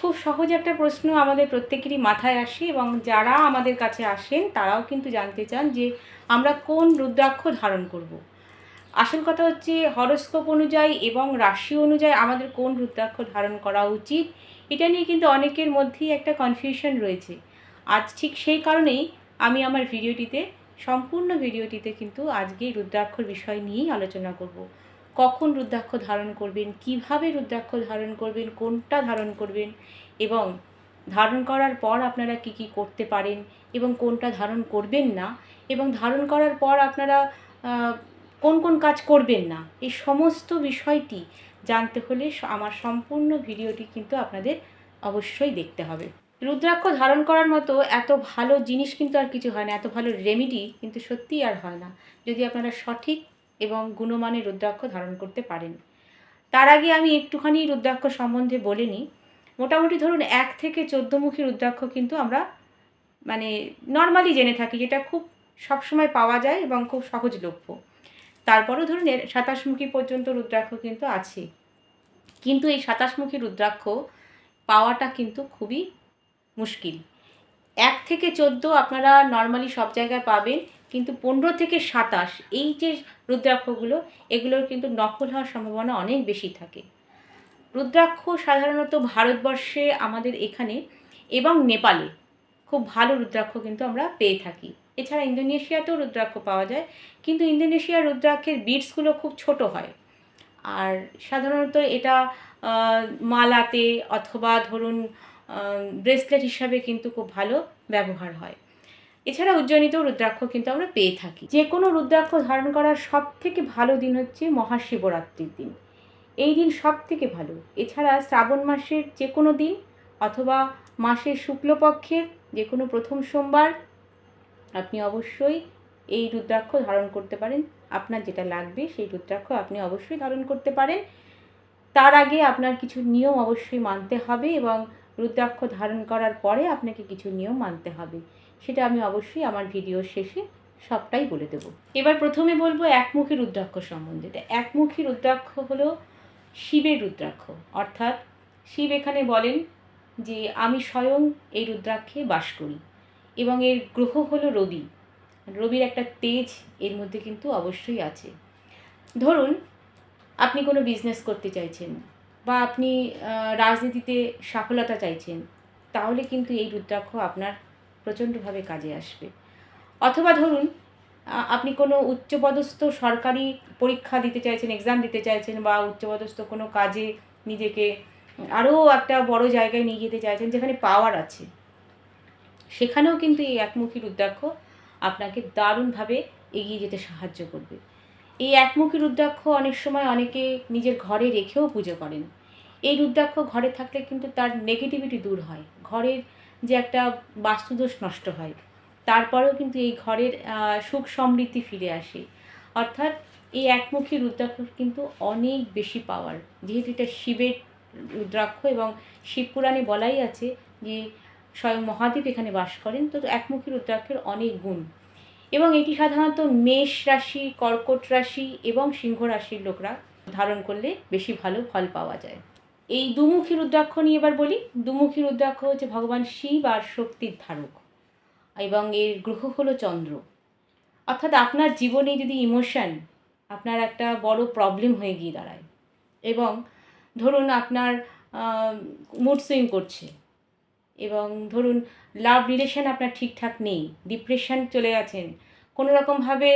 খুব সহজ একটা প্রশ্ন আমাদের প্রত্যেকেরই মাথায় আসে এবং যারা আমাদের কাছে আসেন তারাও কিন্তু জানতে চান যে আমরা কোন রুদ্রাক্ষ ধারণ করব। আসল কথা হচ্ছে হরোস্কোপ অনুযায়ী এবং রাশি অনুযায়ী আমাদের কোন রুদ্রাক্ষ ধারণ করা উচিত, এটা নিয়ে কিন্তু অনেকের মধ্যেই একটা কনফিউশন রয়েছে। আজ ঠিক সেই কারণেই আমি আমার সম্পূর্ণ ভিডিওটিতে কিন্তু আজকে রুদ্রাক্ষর বিষয় নিয়েই আলোচনা করব। কখন রুদ্রাক্ষ ধারণ করবেন, কিভাবে রুদ্রাক্ষ ধারণ করবেন, কোনটা ধারণ করবেন এবং ধারণ করার পর আপনারা কি কি করতে পারেন এবং কোনটা ধারণ করবেন না, এবং ধারণ করার পর আপনারা কোন কোন কাজ করবেন না, এই সমস্ত বিষয়টি জানতে হলে আমার সম্পূর্ণ ভিডিওটি কিন্তু আপনাদের অবশ্যই দেখতে হবে। রুদ্রাক্ষ ধারণ করার মতো এত ভালো জিনিস কিন্তু আর কিছু হয় না, এত ভালো রেমেডি কিন্তু সত্যিই আর হয় না যদি আপনারা সঠিক এবং গুণমানের রুদ্রাক্ষ ধারণ করতে পারেন। তার আগে আমি একটুখানি রুদ্রাক্ষ সম্বন্ধে বলে নিই। মোটামুটি ধরুন 1 থেকে 14মুখী রুদ্রাক্ষ কিন্তু আমরা মানে নর্মালি জেনে থাকি, যেটা খুব সবসময় পাওয়া যায় এবং খুব সহজলভ্য। তারপরেও ধরুন 27মুখী পর্যন্ত রুদ্রাক্ষ কিন্তু আছে, কিন্তু এই 27মুখী রুদ্রাক্ষ পাওয়াটা কিন্তু খুবই মুশকিল। 1 থেকে 14 আপনারা নর্মালি সব জায়গায় পাবেন, কিন্তু 15 থেকে 27 এই যে রুদ্রাক্ষগুলো, এগুলোর কিন্তু নকল হওয়ার সম্ভাবনা অনেক বেশি থাকে। রুদ্রাক্ষ সাধারণত ভারতবর্ষে আমাদের এখানে এবং নেপালে খুব ভালো রুদ্রাক্ষ কিন্তু আমরা পেয়ে থাকি। এছাড়া ইন্দোনেশিয়াতেও রুদ্রাক্ষ পাওয়া যায়, কিন্তু ইন্দোনেশিয়ার রুদ্রাক্ষের বিটসগুলো খুব ছোট হয়। আর সাধারণত এটা মালাতে অথবা ধরুন ব্রেসলেট হিসাবে কিন্তু খুব ভালো ব্যবহার হয়। এছাড়া উজ্জয়িনীতেও রুদ্রাক্ষ কিন্তু আমরা পেয়ে থাকি। যে কোনো রুদ্রাক্ষ ধারণ করার সব থেকে ভালো দিন হচ্ছে মহাশিবরাত্রির দিন, এই দিন সব থেকে ভালো। এছাড়া শ্রাবণ মাসের যে কোনো দিন অথবা মাসের শুক্লপক্ষের যে কোনো প্রথম সোমবার আপনি অবশ্যই এই রুদ্রাক্ষ ধারণ করতে পারেন। আপনার যেটা লাগবে সেই রুদ্রাক্ষ আপনি অবশ্যই ধারণ করতে পারেন। তার আগে আপনার কিছু নিয়ম অবশ্যই মানতে হবে এবং রুদ্রাক্ষ ধারণ করার পরে আপনাকে কিছু নিয়ম মানতে হবে, সেটা আমি অবশ্যই আমার ভিডিওর শেষে সবটাই বলে দেব। এবার প্রথমে বলবো একমুখী রুদ্রাক্ষ সম্বন্ধে। একমুখী রুদ্রাক্ষ হলো শিবের রুদ্রাক্ষ, অর্থাৎ শিব এখানে বলেন যে আমি স্বয়ং এই রুদ্রাক্ষে বাস করি, এবং এর গ্রহ হলো রবি। রবির একটা তেজ এর মধ্যে কিন্তু অবশ্যই আছে। ধরুন আপনি কোনো বিজনেস করতে চাইছেন বা আপনি রাজনীতিতে সফলতা চাইছেন, তাহলে কিন্তু এই রুদ্রাক্ষ আপনার প্রচণ্ডভাবে কাজে আসবে। অথবা ধরুন আপনি কোনো উচ্চপদস্থ সরকারি পরীক্ষা দিতে চাইছেন, এক্সাম দিতে চাইছেন, বা উচ্চপদস্থ কোনো কাজে নিজেকে আরও একটা বড় জায়গায় নিয়ে যেতে চাইছেন যেখানে পাওয়ার আছে, সেখানেও কিন্তু এই একমুখী রুদ্রাক্ষ আপনাকে দারুণভাবে এগিয়ে যেতে সাহায্য করবে। এই একমুখী রুদ্রাক্ষ অনেক সময় অনেকে নিজের ঘরে রেখেও পুজো করেন। এই রুদ্রাক্ষ ঘরে থাকলে কিন্তু তার নেগেটিভিটি দূর হয়, ঘরের যে একটা বাস্তুদোষ নষ্ট হয়, তারপরেও কিন্তু এই ঘরের সুখ সমৃদ্ধি ফিরে আসে। অর্থাৎ এই একমুখী রুদ্রাক্ষ কিন্তু অনেক বেশি পাওয়ার, যেহেতু এটা শিবের রুদ্রাক্ষ এবং শিবপুরাণে বলাই আছে যে স্বয়ং মহাদেব এখানে বাস করেন, তো একমুখী রুদ্রাক্ষের অনেক গুণ। এবং এটি সাধারণত মেষ রাশি, কর্কট রাশি এবং সিংহ রাশির লোকরা ধারণ করলে বেশি ভালো ফল পাওয়া যায়। এই দুমুখী রুদ্রাক্ষ নিয়ে এবার বলি। দুমুখী রুদ্রাক্ষ হচ্ছে ভগবান শিব আর শক্তির ধারক, এবং এর গ্রহ হলো চন্দ্র। অর্থাৎ আপনার জীবনে যদি ইমোশন আপনার একটা বড় প্রবলেম হয়ে গিয়ে দাঁড়ায়, এবং ধরুন আপনার মুড সুইং করছে, এবং ধরুন লাভ রিলেশন আপনার ঠিকঠাক নেই, ডিপ্রেশন চলে গেছেন, কোনো রকমভাবে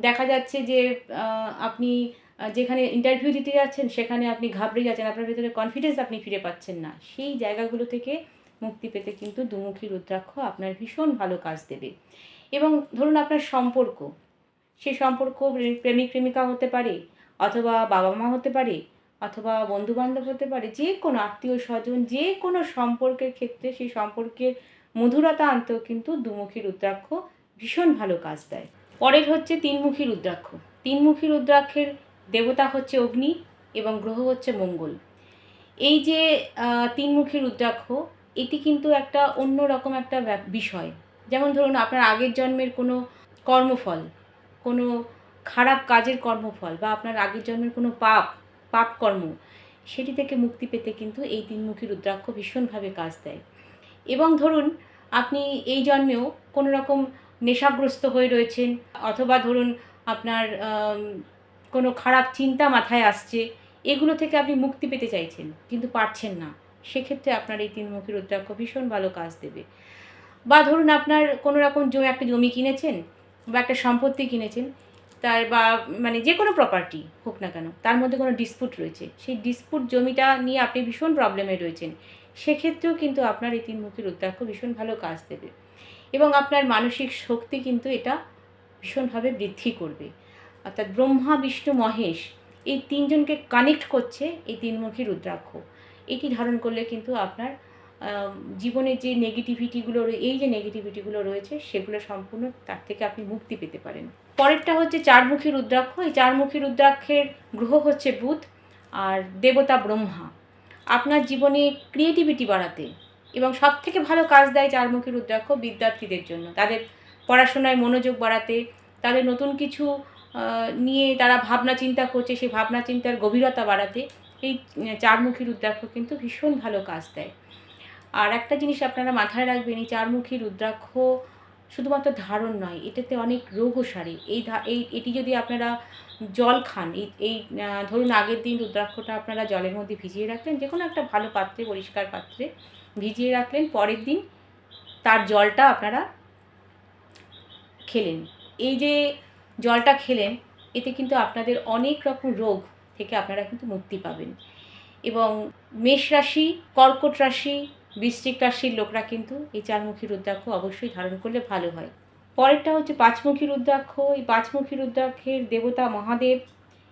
দেখা যাচ্ছে যে আপনি যেখানে ইন্টারভিউ দিতে যাচ্ছেন সেখানে আপনি ঘাবড়ে যাচ্ছেন, আপনার ভেতরে কনফিডেন্স আপনি ফিরে পাচ্ছেন না, সেই জায়গাগুলো থেকে মুক্তি পেতে কিন্তু দুমুখী রুদ্রাক্ষ আপনার ভীষণ ভালো কাজ দেবে। এবং ধরুন আপনার সম্পর্ক, সেই সম্পর্ক প্রেমিক প্রেমিকা হতে পারে, অথবা বাবা মা হতে পারে, অথবা বন্ধুবান্ধব হতে পারে, যে কোনো আত্মীয় স্বজন, যে কোনো সম্পর্কের ক্ষেত্রে সেই সম্পর্কের মধুরতা আনতেও কিন্তু দুমুখী রুদ্রাক্ষ ভীষণ ভালো কাজ দেয়। পরের হচ্ছে তিনমুখী রুদ্রাক্ষ। তিনমুখী রুদ্রাক্ষের দেবতা হচ্ছে অগ্নি এবং গ্রহ হচ্ছে মঙ্গল। এই যে তিনমুখী রুদ্রাক্ষ, এটি কিন্তু একটা অন্যরকম একটা বিষয়। যেমন ধরুন আপনার আগের জন্মের কোনো কর্মফল, কোনো খারাপ কাজের কর্মফল, বা আপনার আগের জন্মের কোনো পাপ কর্ম, সেটি থেকে মুক্তি পেতে কিন্তু এই তিনমুখী রুদ্রাক্ষ ভীষণভাবে কাজ দেয়। এবং ধরুন আপনি এই জন্মেও কোনো রকম নেশাগ্রস্ত হয়ে রয়েছেন, অথবা ধরুন আপনার কোনো খারাপ চিন্তা মাথায় আসছে, এগুলো থেকে আপনি মুক্তি পেতে চাইছেন কিন্তু পারছেন না, সেক্ষেত্রে আপনার এই তিনমুখী রুদ্রাক্ষ ভীষণ ভালো কাজ দেবে। বা ধরুন আপনার কোনো রকম একটা জমি কিনেছেন বা একটা সম্পত্তি কিনেছেন, তার বা মানে যে কোনো প্রপার্টি হোক না কেন, তার মধ্যে কোনো ডিসপুট রয়েছে, সেই ডিসপুট জমিটা নিয়ে আপনি ভীষণ প্রবলেমে রয়েছেন, সেক্ষেত্রেও কিন্তু আপনার এই তিনমুখী রুদ্রাক্ষ ভীষণ ভালো কাজ দেবে। এবং আপনার মানসিক শক্তি কিন্তু এটা ভীষণভাবে বৃদ্ধি করবে। অর্থাৎ ব্রহ্মা, বিষ্ণু, মহেশ এই তিনজনকে কানেক্ট করছে এই তিনমুখী রুদ্রাক্ষ। এটি ধারণ করলে কিন্তু আপনার জীবনে যে নেগেটিভিটিগুলো, এই যে নেগেটিভিটিগুলো রয়েছে সেগুলো সম্পূর্ণ তার থেকে আপনি মুক্তি পেতে পারেন। পরেরটা হচ্ছে চারমুখী রুদ্রাক্ষ। এই চারমুখী রুদ্রাক্ষের গ্রহ হচ্ছে বুধ আর দেবতা ব্রহ্মা। আপনার জীবনে ক্রিয়েটিভিটি বাড়াতে এবং সবথেকে ভালো কাজ দেয় চারমুখী রুদ্রাক্ষ বিদ্যার্থীদের জন্য, তাদের পড়াশোনায় মনোযোগ বাড়াতে, তাদের নতুন কিছু নিয়ে তারা ভাবনা চিন্তা করছে, সেই ভাবনা চিন্তার গভীরতা বাড়াতে এই চারমুখী রুদ্রাক্ষ কিন্তু ভীষণ ভালো কাজ দেয়। আর একটা জিনিস আপনারা মাথায় রাখবেন, এই চারমুখী রুদ্রাক্ষ শুধুমাত্র ধারণ নয়, এটাতে অনেক রোগও সারে। এটি যদি আপনারা জল খান, এই ধরুন আগের দিন রুদ্রাক্ষটা আপনারা জলের মধ্যে ভিজিয়ে রাখলেন, যে কোনো একটা ভালো পাত্রে, পরিষ্কার পাত্রে ভিজিয়ে রাখলেন, পরের দিন তার জলটা আপনারা খেলেন। এই যে জলটা খেলেন, এতে কিন্তু আপনাদের অনেক রকম রোগ থেকে আপনারা কিন্তু মুক্তি পাবেন। এবং মেষ রাশি, কর্কট রাশি, বৃশ্চিক রাশির লোকরা কিন্তু এই চারমুখী রুদ্রাক্ষ অবশ্যই ধারণ করলে ভালো হয়। পরেরটা হচ্ছে পাঁচমুখী রুদ্রাক্ষ। এই পাঁচমুখী রুদ্রাক্ষের দেবতা মহাদেব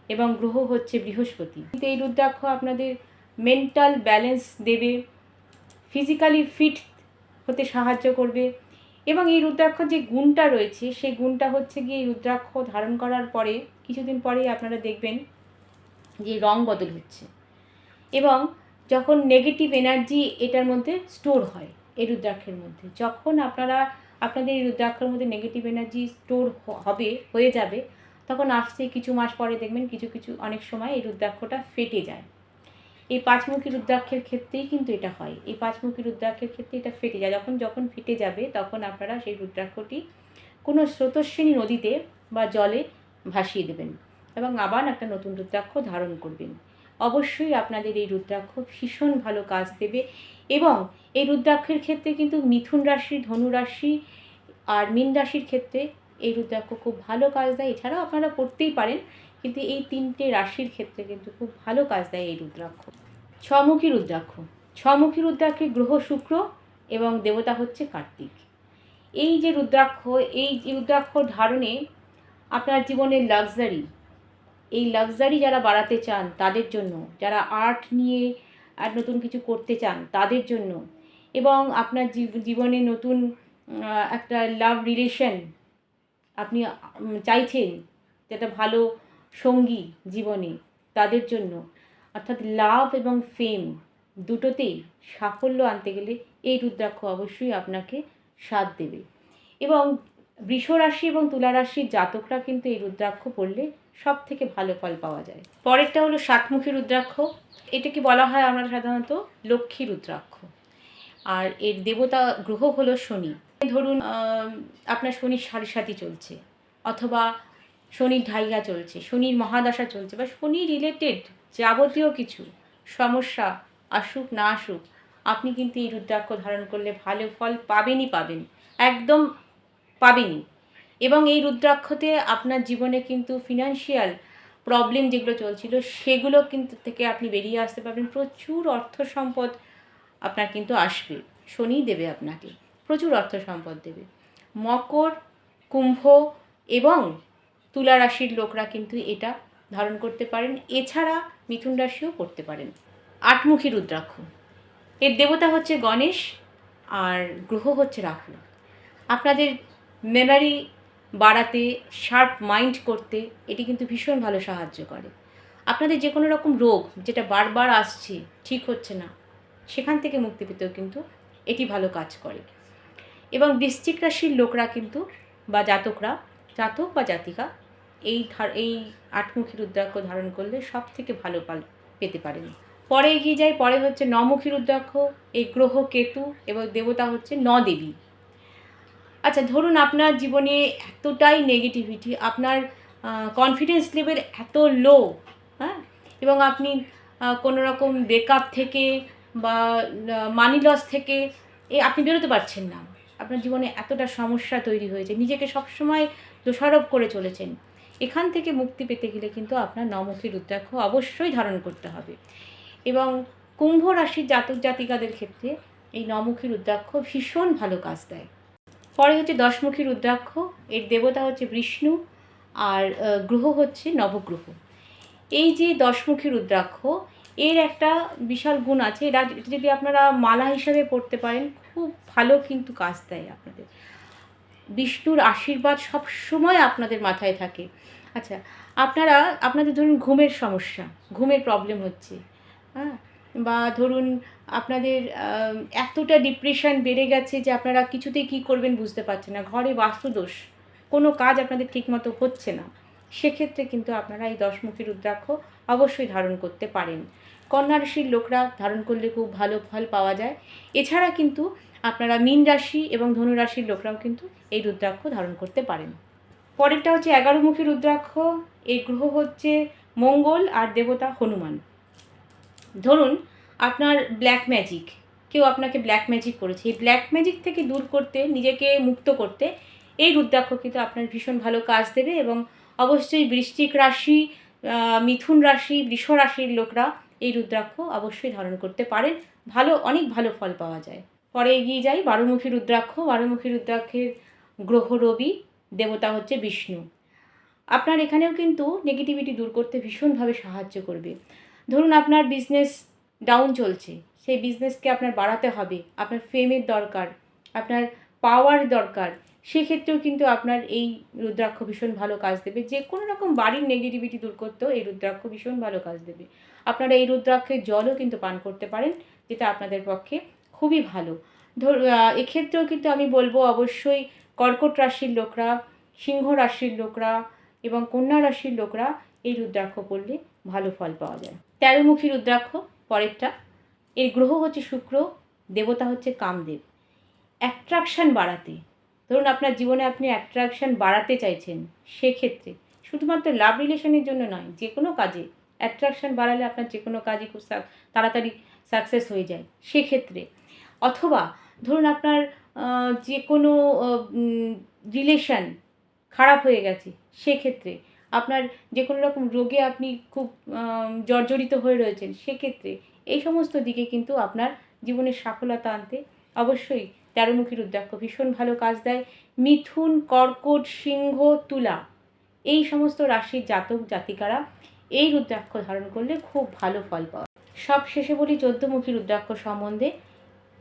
এবং গ্রহ হচ্ছে বৃহস্পতি। কিন্তু এই রুদ্রাক্ষ আপনাদের মেন্টাল ব্যালেন্স দেবে, ফিজিক্যালি ফিট হতে সাহায্য করবে। এবং এই রুদ্রাক্ষ যে গুণটা রয়েছে, সেই গুণটা হচ্ছে গিয়ে এই রুদ্রাক্ষ ধারণ করার পরে কিছুদিন পরেই আপনারা দেখবেন যে রং বদল হচ্ছে। এবং যখন নেগেটিভ এনার্জি এটার মধ্যে স্টোর হয় এই রুদ্রাক্ষের মধ্যে, যখন আপনাদের এই রুদ্রাক্ষের মধ্যে নেগেটিভ এনার্জি স্টোর হয়ে যাবে, তখন আসতে কিছু মাস পরে দেখবেন কিছু অনেক সময় এই রুদ্রাক্ষটা ফেটে যায়। এই পাঁচমুখী রুদ্রাক্ষের ক্ষেত্রেই কিন্তু এটা হয়। এই পাঁচমুখী রুদ্রাক্ষের ক্ষেত্রে এটা ফেটে যায়। যখন ফেটে যাবে, তখন আপনারা সেই রুদ্রাক্ষটি কোনো স্রোতস্বিনী নদীতে বা জলে ভাসিয়ে দেবেন এবং আবার একটা নতুন রুদ্রাক্ষ ধারণ করবেন। অবশ্যই আপনাদের এই রুদ্রাক্ষ ভীষণ ভালো কাজ দেবে। এবং এই রুদ্রাক্ষের ক্ষেত্রে কিন্তু মিথুন রাশি, ধনু রাশি আর মীন রাশির ক্ষেত্রে এই রুদ্রাক্ষ খুব ভালো কাজ দেয়। এছাড়াও আপনারা পড়তেই পারেন, কিন্তু এই তিনটে রাশির ক্ষেত্রে কিন্তু খুব ভালো কাজ দেয় এই রুদ্রাক্ষ। ছমুখী রুদ্রাক্ষ। ছমুখী রুদ্রাক্ষের গ্রহ শুক্র এবং দেবতা হচ্ছে কার্তিক। এই যে রুদ্রাক্ষ, এই রুদ্রাক্ষ ধারণে আপনার জীবনের এই লাক্সারি যারা বাড়াতে চান তাদের জন্য, যারা আর্ট নিয়ে আর নতুন কিছু করতে চান তাদের জন্য, এবং আপনার জীবনে নতুন একটা লাভ রিলেশন আপনি চাইছেন, যেটা ভালো সঙ্গী জীবনে, তাদের জন্য, অর্থাৎ লাভ এবং ফেম দুটোতেই সাফল্য আনতে গেলে এই রুদ্রাক্ষ অবশ্যই আপনাকে সাথ দেবে। এবং বৃষ রাশি এবং তুলা রাশির জাতকরা কিন্তু এই রুদ্রাক্ষ পড়লে সব থেকে ভালো ফল পাওয়া যায়। পরেরটা হলো সাতমুখী রুদ্রাক্ষ। এটাকে বলা হয় আমরা সাধারণত লক্ষ্মী রুদ্রাক্ষ। আর এর দেবতা গ্রহ হলো শনি। ধরুন আপনার শনির সাড়ে চলছে, অথবা শনির ঢাইয়া চলছে, শনির মহাদশা চলছে, বা শনি রিলেটেড যাবতীয় কিছু সমস্যা আসুক না আসুক, আপনি কিন্তু এই রুদ্রাক্ষ ধারণ করলে ভালো ফল পাবেন, একদম পাবেনই। এবং এই রুদ্রাক্ষতে আপনার জীবনে কিন্তু ফিনান্সিয়াল প্রবলেম যেগুলো চলছিল সেগুলো কিন্তু থেকে আপনি বেরিয়ে আসতে পারবেন। প্রচুর অর্থ সম্পদ আপনার কিন্তু আসবে, শনি দেবে আপনাকে প্রচুর অর্থ সম্পদ দেবে। মকর, কুম্ভ এবং তুলা রাশির লোকরা কিন্তু এটা ধারণ করতে পারেন। এছাড়া মিথুন রাশিও করতে পারেন। আটমুখী রুদ্রাক্ষ, এর দেবতা হচ্ছে গণেশ আর গ্রহ হচ্ছে রাহু। আপনাদের মেমোরি বাড়াতে, শার্প মাইন্ড করতে এটি কিন্তু ভীষণ ভালো সাহায্য করে। আপনাদের যে কোনো রকম রোগ যেটা বারবার আসছে, ঠিক হচ্ছে না, সেখান থেকে মুক্তি পেতেও কিন্তু এটি ভালো কাজ করে। এবং বৃশ্চিক রাশির লোকরা কিন্তু বা জাতক বা জাতিকা এই আটমুখী রুদ্রাক্ষ ধারণ করলে সব থেকে ভালো ফল পেতে পারেন। পরে এগিয়ে যাই, পরে হচ্ছে নমুখী রুদ্রাক্ষ। এই গ্রহ কেতু এবং দেবতা হচ্ছে দেবী। আচ্ছা, ধরুন আপনার জীবনে এতটাই নেগেটিভিটি, আপনার কনফিডেন্স লেভেল এত লো, হ্যাঁ, এবং আপনি কোনো রকম ব্রেকআপ থেকে বা মানি লস থেকে আপনি বেরোতে পারছেন না। আপনার জীবনে এতটা সমস্যা তৈরি হয়েছে, নিজেকে সবসময় দোষারোপ করে চলেছেন। এখান থেকে মুক্তি পেতে গেলে কিন্তু আপনার নমুখী রুদ্রাক্ষ অবশ্যই ধারণ করতে হবে। এবং কুম্ভ রাশির জাতক জাতিকাদের ক্ষেত্রে এই নমুখী রুদ্রাক্ষ ভীষণ ভালো কাজ দেয়। পরে হচ্ছে দশমুখী রুদ্রাক্ষ। এর দেবতা হচ্ছে বিষ্ণু, আর গ্রহ হচ্ছে নবগ্রহ। এই যে দশমুখী রুদ্রাক্ষ, এর একটা বিশাল গুণ আছে। এটা যদি আপনারা মালা হিসাবে পড়তে পারেন, খুব ভালো কিন্তু কাজ দেয় আপনাদের। বিষ্ণুর আশীর্বাদ সবসময় আপনাদের মাথায় থাকে। আচ্ছা, আপনাদের ধরুন ঘুমের সমস্যা, ঘুমের প্রবলেম হচ্ছে, হ্যাঁ, বা ধরুন আপনাদের এতটা ডিপ্রেশন বেড়ে গেছে যে আপনারা কিছুতেই কী করবেন বুঝতে পারছেন না, ঘরে বাস্তুদোষ, কোনো কাজ আপনাদের ঠিকমতো হচ্ছে না, সেক্ষেত্রে কিন্তু আপনারা এই দশমুখী রুদ্রাক্ষ অবশ্যই ধারণ করতে পারেন। কন্যা রাশির লোকরা ধারণ করলে খুব ভালো ফল পাওয়া যায়। এছাড়া কিন্তু আপনারা মীন রাশি এবং ধনু রাশির লোকরাও কিন্তু এই রুদ্রাক্ষ ধারণ করতে পারেন। পরেরটা হচ্ছে 11মুখী রুদ্রাক্ষ। এই গ্রহ হচ্ছে মঙ্গল আর দেবতা হনুমান। ধরুন আপনার ব্ল্যাক ম্যাজিক, কেউ আপনাকে ব্ল্যাক ম্যাজিক করেছে, এই ব্ল্যাক ম্যাজিক থেকে দূর করতে, নিজেকে মুক্ত করতে এই রুদ্রাক্ষ কিন্তু আপনার ভীষণ ভালো কাজ দেবে। এবং অবশ্যই বৃশ্চিক রাশি, মিথুন রাশি, বৃষ রাশির লোকরা এই রুদ্রাক্ষ অবশ্যই ধারণ করতে পারেন, অনেক ভালো ফল পাওয়া যায়। পরে এগিয়ে যাই, 12মুখী রুদ্রাক্ষ। 12মুখী রুদ্রাক্ষের গ্রহ রবি, দেবতা হচ্ছে বিষ্ণু। আপনার এখানেও কিন্তু নেগেটিভিটি দূর করতে ভীষণভাবে সাহায্য করবে। ধরুন আপনার বিজনেস ডাউন চলছে, সেই বিজনেসকে আপনার বাড়াতে হবে, আপনার ফেমের দরকার, আপনার পাওয়ার দরকার, সেক্ষেত্রেও কিন্তু আপনার এই রুদ্রাক্ষ ভীষণ ভালো কাজ দেবে। যে কোনো রকম বাড়ির নেগেটিভিটি দূর করতেও এই রুদ্রাক্ষ ভীষণ ভালো কাজ দেবে। আপনারা এই রুদ্রাক্ষের জলও কিন্তু পান করতে পারেন, যেটা আপনাদের পক্ষে খুবই ভালো। এক্ষেত্রেও কিন্তু আমি বলবো অবশ্যই কর্কট রাশির লোকরা, সিংহ রাশির লোকরা এবং কন্যা রাশির লোকরা এই রুদ্রাক্ষ পড়লে ভালো ফল পাওয়া যায়। 13মুখী রুদ্রাক্ষ পরেরটা। এর গ্রহ হচ্ছে শুক্র, দেবতা হচ্ছে কামদেব। অ্যাট্রাকশান বাড়াতে, ধরুন আপনার জীবনে আপনি অ্যাট্রাকশান বাড়াতে চাইছেন, সেক্ষেত্রে শুধুমাত্র লাভ রিলেশনের জন্য নয়, যে কোনো কাজে অ্যাট্রাকশান বাড়ালে আপনার যে কোনো কাজই খুব তাড়াতাড়ি সাকসেস হয়ে যায় সেক্ষেত্রে। অথবা ধরুন আপনার যে কোনো রিলেশান খারাপ হয়ে গেছে, সেক্ষেত্রে আপনার যে কোনো রকম রোগে আপনি খুব জর্জরিত হয়ে রয়েছেন, সেক্ষেত্রে এই সমস্ত দিকে কিন্তু আপনার জীবনের সফলতা আনতে অবশ্যই 13মুখী রুদ্রাক্ষ ভীষণ ভালো কাজ দেয়। মিথুন, কর্কট, সিংহ, তুলা এই সমস্ত রাশির জাতক জাতিকারা এই রুদ্রাক্ষ ধারণ করলে খুব ভালো ফল পাওয়া। সব শেষে বলি 14মুখী রুদ্রাক্ষ সম্বন্ধে।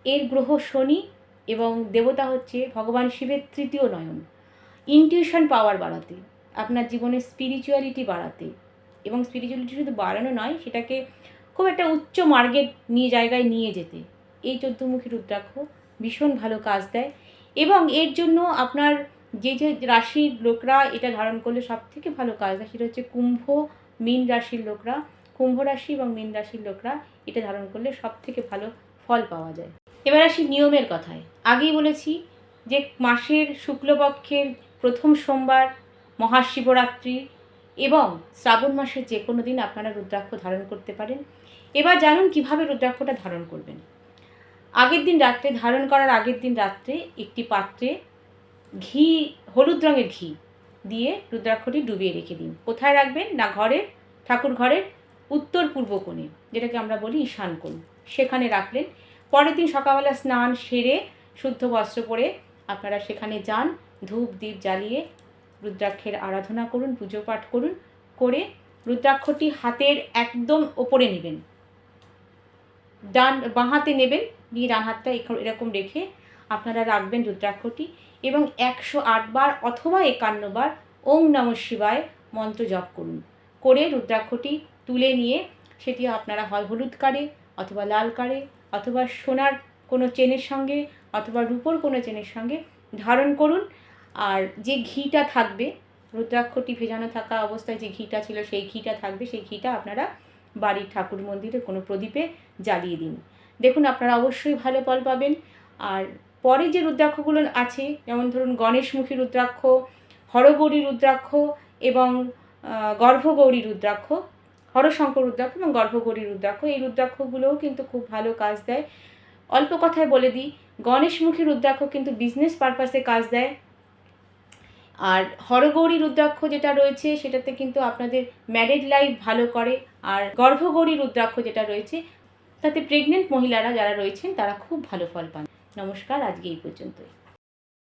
এর গ্রহ শনি এবং দেবতা হচ্ছে ভগবান শিবের তৃতীয় নয়ন। ইনটিউশন পাওয়ার বাড়াতে, আপনার জীবনে স্পিরিচুয়ালিটি বাড়াতে, এবং স্পিরিচুয়ালিটি শুধু বাড়ানো নয়, সেটাকে খুব একটা উচ্চ মার্গের জায়গায় নিয়ে যেতে এই 14মুখী রুদ্রাক্ষ ভীষণ ভালো কাজ দেয়। এবং এর জন্য আপনার যে রাশির লোকরা এটা ধারণ করলে সব থেকে ভালো কাজ দেয়, সেটা হচ্ছে কুম্ভ, মীন রাশির লোকরা। কুম্ভ রাশি এবং মীন রাশির লোকরা এটা ধারণ করলে সব থেকে ভালো ফল পাওয়া যায়। এবার আসি নিয়মের কথায়। আগেই বলেছি যে মাসের শুক্লপক্ষের প্রথম সোমবার, মহাশিবরাত্রি এবং শ্রাবণ মাসের যে কোনো দিন আপনারা রুদ্রাক্ষ ধারণ করতে পারেন। এবার জানুন কিভাবে রুদ্রাক্ষটা ধারণ করবেন। ধারণ করার আগের দিন রাত্রে একটি পাত্রে ঘি, হলুদ রঙের ঘি দিয়ে রুদ্রাক্ষটি ডুবিয়ে রেখে দিন। কোথায় রাখবেন না, ঠাকুর ঘরের উত্তর পূর্ব কোণে, যেটাকে আমরা বলি ঈশান কোণ, সেখানে রাখলেন। পরের দিন সকালবেলা স্নান সেরে শুদ্ধ বস্ত্র পরে আপনারা সেখানে যান, ধূপ দ্বীপ জ্বালিয়ে রুদ্রাক্ষের আরাধনা করুন, পুজো পাঠ করুন। করে রুদ্রাক্ষটি হাতের একদম ওপরে নেবেন, বাঁ হাতে নেবেন, নিয়ে ডান হাতটা এরকম রেখে আপনারা রাখবেন রুদ্রাক্ষটি, এবং 108 বার অথবা 51 বার ওং নমঃ শিবায় মন্ত্র জপ করুন। করে রুদ্রাক্ষটি তুলে নিয়ে সেটি আপনারা হয় হলুদ কারে অথবা লাল কারে অথবা সোনার কোনো চেনের সঙ্গে অথবা রূপোর কোনো চেনের সঙ্গে ধারণ করুন। আর যে ঘিটা থাকবে, রুদ্রাক্ষটি ভেজানো থাকা অবস্থায় যে ঘিটা ছিল সেই ঘিটা থাকবে, সেই ঘিটা আপনারা বাড়ির ঠাকুর মন্দিরে কোনো প্রদীপে জ্বালিয়ে দিন। দেখুন আপনারা অবশ্যই ভালো ফল পাবেন। আর পরে যে রুদ্রাক্ষগুলো আছে, যেমন ধরুন গণেশমুখী রুদ্রাক্ষ, হরগৌরী রুদ্রাক্ষ এবং গর্ভগৌরী রুদ্রাক্ষ, হরশঙ্কর রুদ্রাক্ষ এবং গর্ভগৌরী রুদ্রাক্ষ, এই রুদ্রাক্ষগুলোও কিন্তু খুব ভালো কাজ দেয়। অল্প কথায় বলে দিই, গণেশমুখী রুদ্রাক্ষ কিন্তু বিজনেস পারপাসে কাজ দেয়। আর হরগৌরী রুদ্রাক্ষ যেটা রয়েছে সেটাতে কিন্তু আপনাদের ম্যারেড লাইফ ভালো করে। আর গর্ভগৌরী রুদ্রাক্ষ যেটা রয়েছে তাতে প্রেগনেন্ট মহিলারা যারা রয়েছেন তারা খুব ভালো ফল পান। নমস্কার, আজকে এই পর্যন্তই।